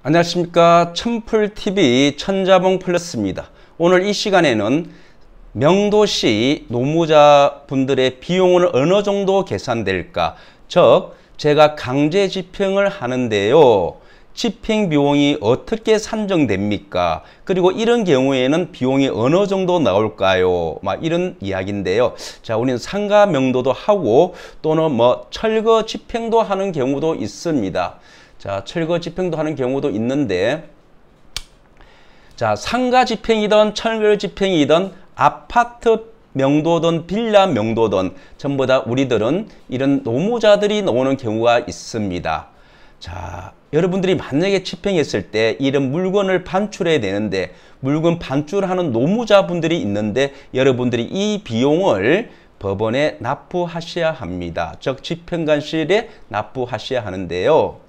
안녕하십니까. 천풀TV 천자봉 플러스입니다. 오늘 이 시간에는 명도시 노무자분들의 비용은 어느 정도 계산될까? 즉 제가 강제 집행을 하는데요. 집행 비용이 어떻게 산정됩니까? 그리고 이런 경우에는 비용이 어느 정도 나올까요? 이런 이야기인데요. 자, 우리는 상가 명도도 하고 또는 철거 집행도 하는 경우도 있습니다. 자, 철거 집행도 하는 경우도 있는데, 자, 상가 집행이든 철거 집행이든 아파트 명도든 빌라 명도든 전부 다 우리들은 이런 노무자들이 나오는 경우가 있습니다. 자, 여러분들이 만약에 집행했을 때 이런 물건을 반출해야 되는데 물건 반출하는 노무자분들이 있는데 여러분들이 이 비용을 법원에 납부하셔야 합니다. 즉 집행관실에 납부하셔야 하는데요.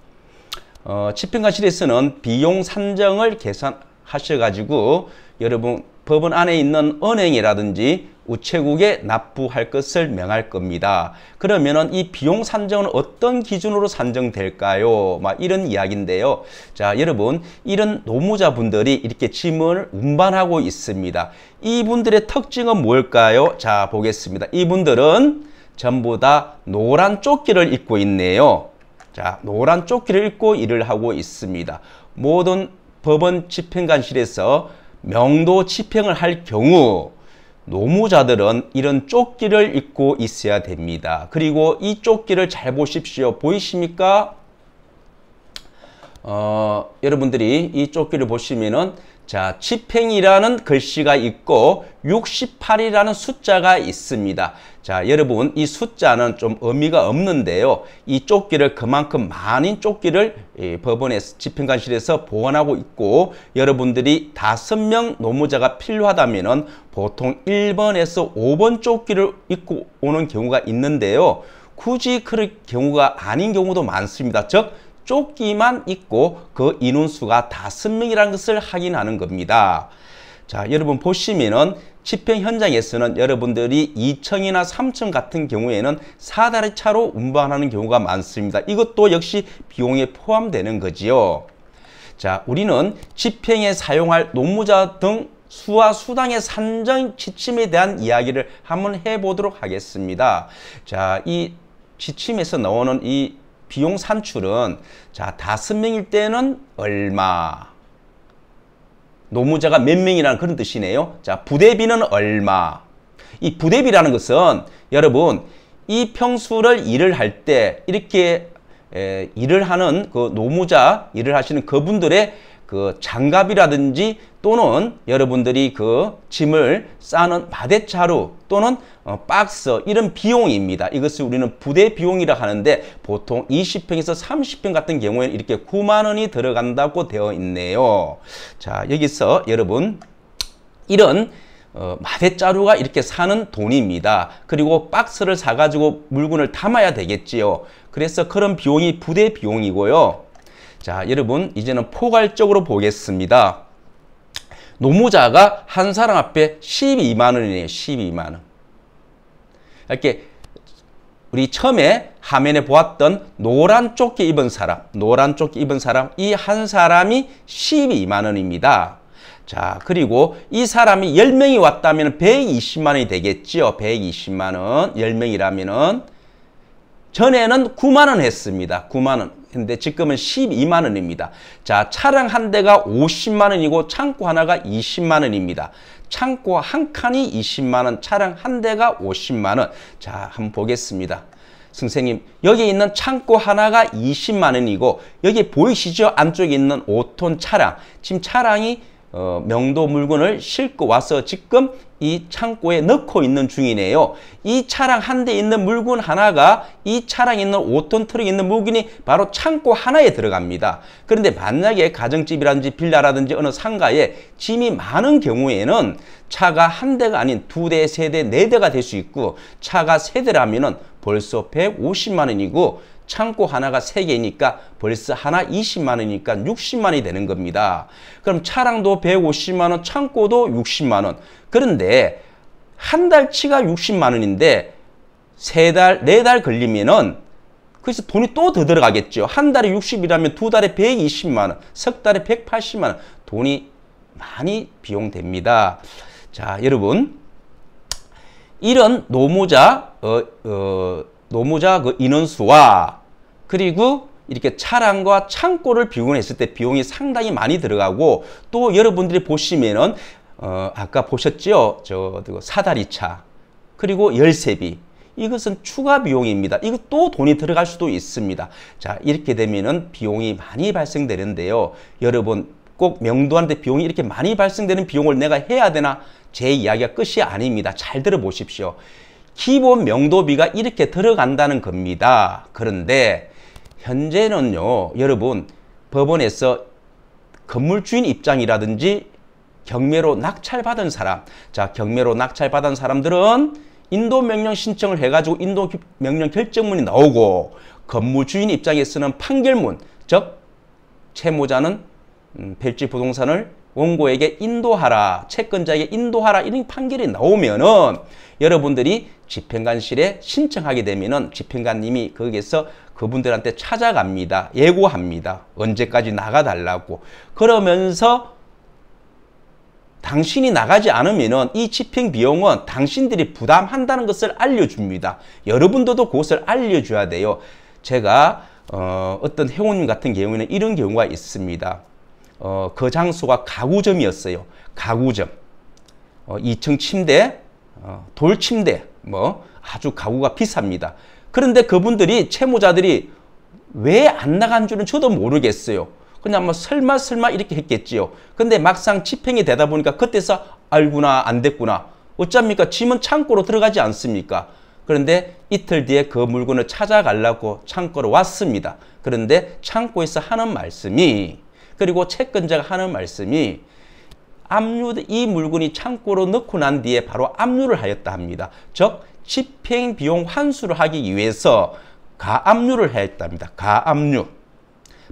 집행관실에서는 비용 산정을 계산하셔가지고 여러분 법원 안에 있는 은행이라든지 우체국에 납부할 것을 명할 겁니다. 그러면은 이 비용 산정은 어떤 기준으로 산정될까요? 이런 이야기인데요. 자, 여러분 이런 노무자분들이 이렇게 짐을 운반하고 있습니다. 이분들의 특징은 뭘까요? 자, 보겠습니다. 이분들은 전부 다 노란 조끼를 입고 있네요. 자, 노란 조끼를 입고 일을 하고 있습니다. 모든 법원 집행관실에서 명도 집행을 할 경우 노무자들은 이런 조끼를 입고 있어야 됩니다. 그리고 이 조끼를 잘 보십시오. 보이십니까? 여러분들이 이 조끼를 보시면은 자, 집행이라는 글씨가 있고 68이라는 숫자가 있습니다. 자, 여러분 이 숫자는 좀 의미가 없는데요. 이 조끼를 그만큼 많은 조끼를 법원의 집행관실에서 보관하고 있고 여러분들이 5명 노무자가 필요하다면은 보통 1번에서 5번 조끼를 입고 오는 경우가 있는데요. 굳이 그럴 경우가 아닌 경우도 많습니다. 즉 조끼만 입고 그 인원수가 5명이라는 것을 확인하는 겁니다. 자, 여러분 보시면은 집행 현장에서는 여러분들이 2층이나 3층 같은 경우에는 사다리 차로 운반하는 경우가 많습니다. 이것도 역시 비용에 포함되는 거지요. 자, 우리는 집행에 사용할 노무자 등 수와 수당의 산정 지침에 대한 이야기를 한번 해보도록 하겠습니다. 자, 이 지침에서 나오는 이 비용 산출은 자, 5명일 때는 얼마, 노무자가 몇 명이라는 그런 뜻이네요. 자, 부대비는 얼마. 이 부대비라는 것은 여러분 이 평수를 일을 할 때 이렇게 일을 하는 그 노무자 일을 하시는 그분들의 그 장갑이라든지 또는 여러분들이 그 짐을 싸는 마대차루 또는 박스 이런 비용입니다. 이것을 우리는 부대 비용이라 하는데 보통 20평에서 30평 같은 경우에는 이렇게 9만 원이 들어간다고 되어 있네요. 자, 여기서 여러분 이런 마대자루가 이렇게 사는 돈입니다. 그리고 박스를 사가지고 물건을 담아야 되겠지요. 그래서 그런 비용이 부대 비용이고요. 자, 여러분 이제는 포괄적으로 보겠습니다. 노무자가 한 사람 앞에 12만 원이네요. 12만 원. 이렇게 우리 처음에 화면에 보았던 노란 조끼 입은 사람, 이 한 사람이 12만 원입니다. 자, 그리고 이 사람이 10명이 왔다면 120만 원이 되겠죠. 120만 원. 10명이라면은 전에는 9만 원 했습니다. 9만 원. 근데 지금은 12만 원입니다. 자, 차량 한 대가 50만 원이고 창고 하나가 20만 원입니다. 창고 한 칸이 20만 원, 차량 한 대가 50만 원. 자, 한번 보겠습니다. 선생님, 여기 있는 창고 하나가 20만 원이고 여기 보이시죠? 안쪽에 있는 5톤 차량. 지금 차량이 명도 물건을 싣고 와서 지금 이 창고에 넣고 있는 중이네요. 이 차량 한 대 있는 물건 하나가 이 차량에 있는 5톤 트럭에 있는 물건이 바로 창고 하나에 들어갑니다. 그런데 만약에 가정집이라든지 빌라라든지 어느 상가에 짐이 많은 경우에는 차가 한 대가 아닌 2대, 3대, 4대가 될 수 있고 차가 3대라면은 벌써 150만 원이고 창고 하나가 3개니까 벌써 하나 20만 원이니까 60만 원이 되는 겁니다. 그럼 차량도 150만 원, 창고도 60만 원. 그런데 한 달치가 60만 원인데 3달, 4달 걸리면은 그래서 돈이 또 더 들어가겠죠. 한 달에 60이라면 두 달에 120만 원, 석 달에 180만 원. 돈이 많이 비용됩니다. 자, 여러분. 이런 노무자 그 인원수와 그리고 이렇게 차량과 창고를 비교했을 때 비용이 상당히 많이 들어가고 또 여러분들이 보시면은 아까 보셨죠? 사다리차 그리고 열쇠비 이것은 추가 비용입니다. 이거 또 돈이 들어갈 수도 있습니다. 자, 이렇게 되면은 비용이 많이 발생되는데요. 여러분 꼭 명도한테 비용이 이렇게 많이 발생되는 비용을 내가 해야 되나? 제 이야기가 끝이 아닙니다. 잘 들어보십시오. 기본 명도비가 이렇게 들어간다는 겁니다. 그런데 현재는요, 여러분 법원에서 건물주인 입장이라든지 경매로 낙찰받은 사람, 자, 경매로 낙찰받은 사람들은 인도명령 신청을 해가지고 인도명령 결정문이 나오고 건물주인 입장에서는 판결문, 즉 채무자는 별지부동산을 원고에게 인도하라, 채권자에게 인도하라 이런 판결이 나오면은 여러분들이 집행관실에 신청하게 되면은 집행관님이 거기에서 그분들한테 찾아갑니다. 예고합니다. 언제까지 나가달라고. 그러면서 당신이 나가지 않으면은 이 집행 비용은 당신들이 부담한다는 것을 알려줍니다. 여러분들도 그것을 알려줘야 돼요. 제가 어떤 회원님 같은 경우에는 이런 경우가 있습니다. 그 장소가 가구점이었어요. 가구점. 2층 침대, 돌 침대, 뭐 아주 가구가 비쌉니다. 그런데 그분들이 채무자들이 왜 안 나간 줄은 저도 모르겠어요. 그냥 뭐 설마 이렇게 했겠지요. 근데 막상 집행이 되다 보니까 그때서 알구나 안 됐구나. 어쩝니까? 짐은 창고로 들어가지 않습니까? 그런데 이틀 뒤에 그 물건을 찾아가려고 창고로 왔습니다. 그런데 창고에서 하는 말씀이 그리고 채권자가 하는 말씀이 이 물건이 창고로 넣고 난 뒤에 바로 압류를 하였다 합니다. 즉 집행비용 환수를 하기 위해서 가압류를 했답니다. 가압류.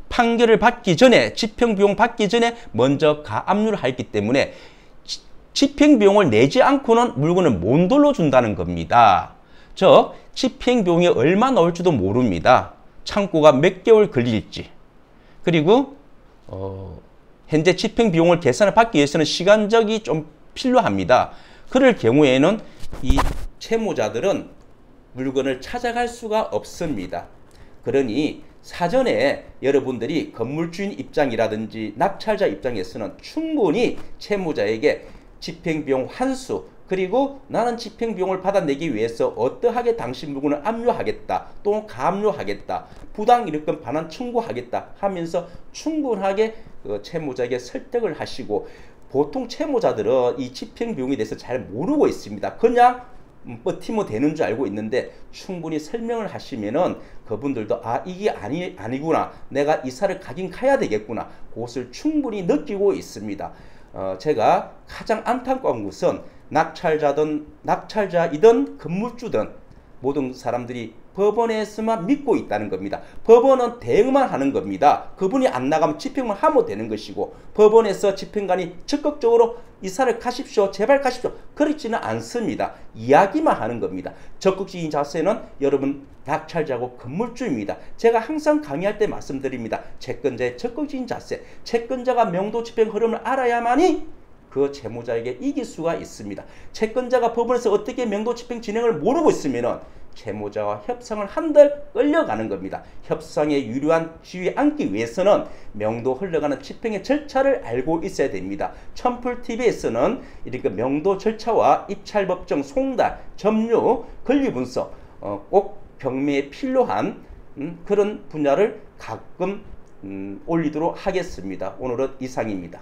판결을 받기 전에 집행비용 받기 전에 먼저 가압류를 했기 때문에 집행비용을 내지 않고는 물건을 못 돌려준다는 겁니다. 즉 집행비용이 얼마 나올지도 모릅니다. 창고가 몇 개월 걸릴지. 그리고 현재 집행비용을 계산을 받기 위해서는 시간적이 좀 필요합니다. 그럴 경우에는 이 채무자들은 물건을 찾아갈 수가 없습니다. 그러니 사전에 여러분들이 건물주인 입장이라든지 낙찰자 입장에서는 충분히 채무자에게 집행비용 환수 그리고 나는 집행비용을 받아내기 위해서 어떠하게 당신 물건을 압류하겠다 또는 가압류하겠다 부당이력금 반환 청구하겠다 하면서 충분하게 채무자에게 설득을 하시고 보통 채무자들은 이 집행비용에 대해서 잘 모르고 있습니다. 그냥 버티면 되는 줄 알고 있는데 충분히 설명을 하시면은 그분들도 아 이게 아니구나 내가 이사를 가긴 가야 되겠구나 그것을 충분히 느끼고 있습니다. 제가 가장 안타까운 것은 낙찰자이든 건물주든 모든 사람들이 법원에서만 믿고 있다는 겁니다. 법원은 대응만 하는 겁니다. 그분이 안 나가면 집행만 하면 되는 것이고 법원에서 집행관이 적극적으로 이사를 가십시오. 제발 가십시오. 그렇지는 않습니다. 이야기만 하는 겁니다. 적극적인 자세는 여러분 낙찰자고 건물주입니다. 제가 항상 강의할 때 말씀드립니다. 채권자의 적극적인 자세, 채권자가 명도 집행 흐름을 알아야만이 그 채무자에게 이길 수가 있습니다. 채권자가 법원에서 어떻게 명도 집행 진행을 모르고 있으면은 채무자와 협상을 한들 끌려가는 겁니다. 협상에 유리한 지위에 앉기 위해서는 명도 흘러가는 집행의 절차를 알고 있어야 됩니다. 첨풀TV에서는 이렇게 명도 절차와 입찰법정, 송달, 점유, 권리분석 꼭 경매에 필요한 그런 분야를 가끔 올리도록 하겠습니다. 오늘은 이상입니다.